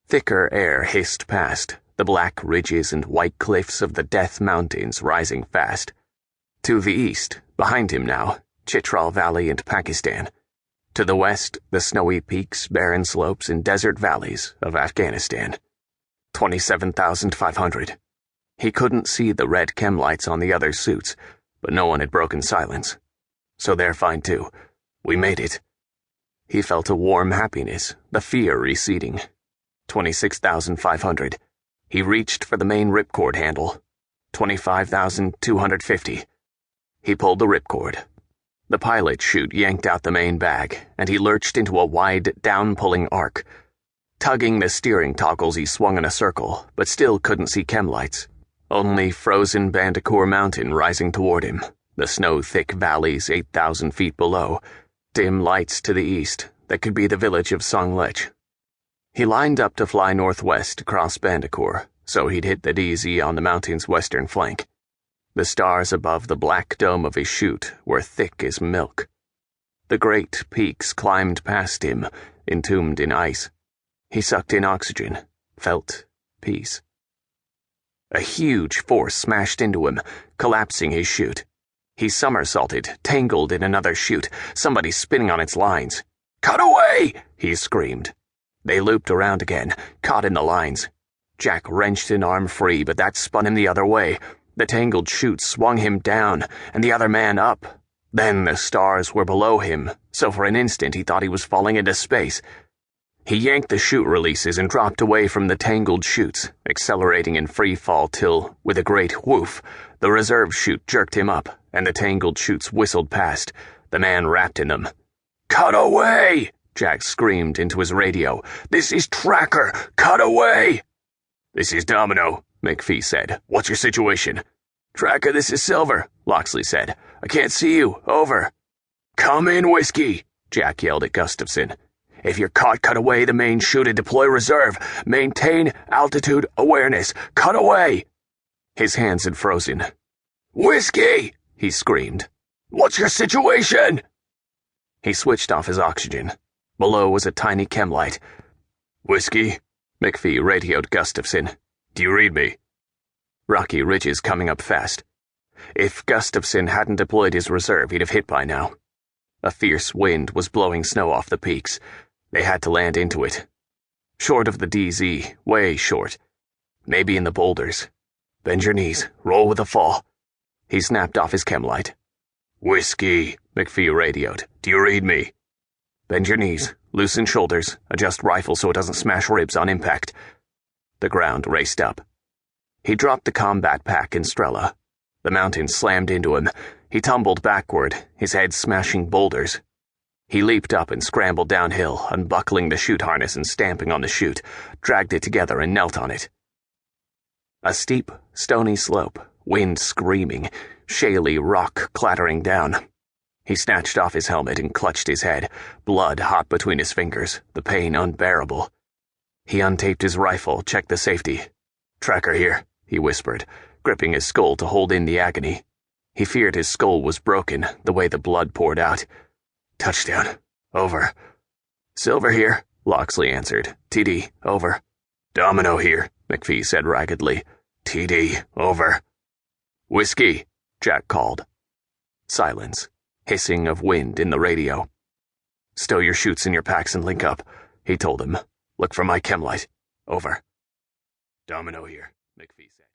Thicker air hissed past, the black ridges and white cliffs of the Death Mountains rising fast. To the east, behind him now, Chitral Valley and Pakistan. To the west, the snowy peaks, barren slopes, and desert valleys of Afghanistan. 27,500. He couldn't see the red chem lights on the other suits, but no one had broken silence. So they're fine too. We made it. He felt a warm happiness, the fear receding. 26,500. He reached for the main ripcord handle. 25,250. He pulled the ripcord. The pilot chute yanked out the main bag, and he lurched into a wide, down-pulling arc. Tugging the steering toggles, he swung in a circle, but still couldn't see chem lights. Only frozen Bandicoot Mountain rising toward him, the snow-thick valleys 8,000 feet below, dim lights to the east that could be the village of Songlech. He lined up to fly northwest across Bandicoot, so he'd hit the DZ on the mountain's western flank. The stars above the black dome of his chute were thick as milk. The great peaks climbed past him, entombed in ice. He sucked in oxygen, felt peace. A huge force smashed into him, collapsing his chute. He somersaulted, tangled in another chute, somebody spinning on its lines. "Cut away!" he screamed. They looped around again, caught in the lines. Jack wrenched an arm free, but that spun him the other way. The tangled chute swung him down, and the other man up. Then the stars were below him, so for an instant he thought he was falling into space. He yanked the chute releases and dropped away from the tangled chutes, accelerating in free fall till, with a great whoof, the reserve chute jerked him up, and the tangled chutes whistled past, the man wrapped in them. "Cut away!" Jack screamed into his radio. "This is Tracker! Cut away!" "This is Domino," McPhee said. "What's your situation?" "Tracker, this is Silver," Loxley said. "I can't see you. Over." "Come in, Whiskey," Jack yelled at Gustafson. "If you're caught, cut away the main chute and deploy reserve. Maintain altitude awareness. Cut away!" His hands had frozen. "Whiskey!" he screamed. "What's your situation?" He switched off his oxygen. Below was a tiny chem light. "Whiskey?" McPhee radioed Gustafson. "Do you read me?" Rocky ridges coming up fast. If Gustafson hadn't deployed his reserve, he'd have hit by now. A fierce wind was blowing snow off the peaks. They had to land into it. Short of the DZ, way short. Maybe in the boulders. Bend your knees, roll with a fall. He snapped off his chem light. "Whiskey," McPhee radioed. "Do you read me?" "Bend your knees, loosen shoulders, adjust rifle so it doesn't smash ribs on impact." The ground raced up. He dropped the combat pack in Strela. The mountain slammed into him. He tumbled backward, his head smashing boulders. He leaped up and scrambled downhill, unbuckling the chute harness and stamping on the chute, dragged it together and knelt on it. A steep, stony slope, wind screaming, shaly rock clattering down. He snatched off his helmet and clutched his head, blood hot between his fingers, the pain unbearable. He untaped his rifle, checked the safety. "Tracker here," he whispered, gripping his skull to hold in the agony. He feared his skull was broken, the way the blood poured out. "Touchdown. Over." "Silver here," Loxley answered. "TD, over." "Domino here," McPhee said raggedly. "TD, over." "Whiskey," Jack called. Silence. Hissing of wind in the radio. "Stow your chutes in your packs and link up," he told him. "Look for my chem light. Over." "Domino here," McPhee said.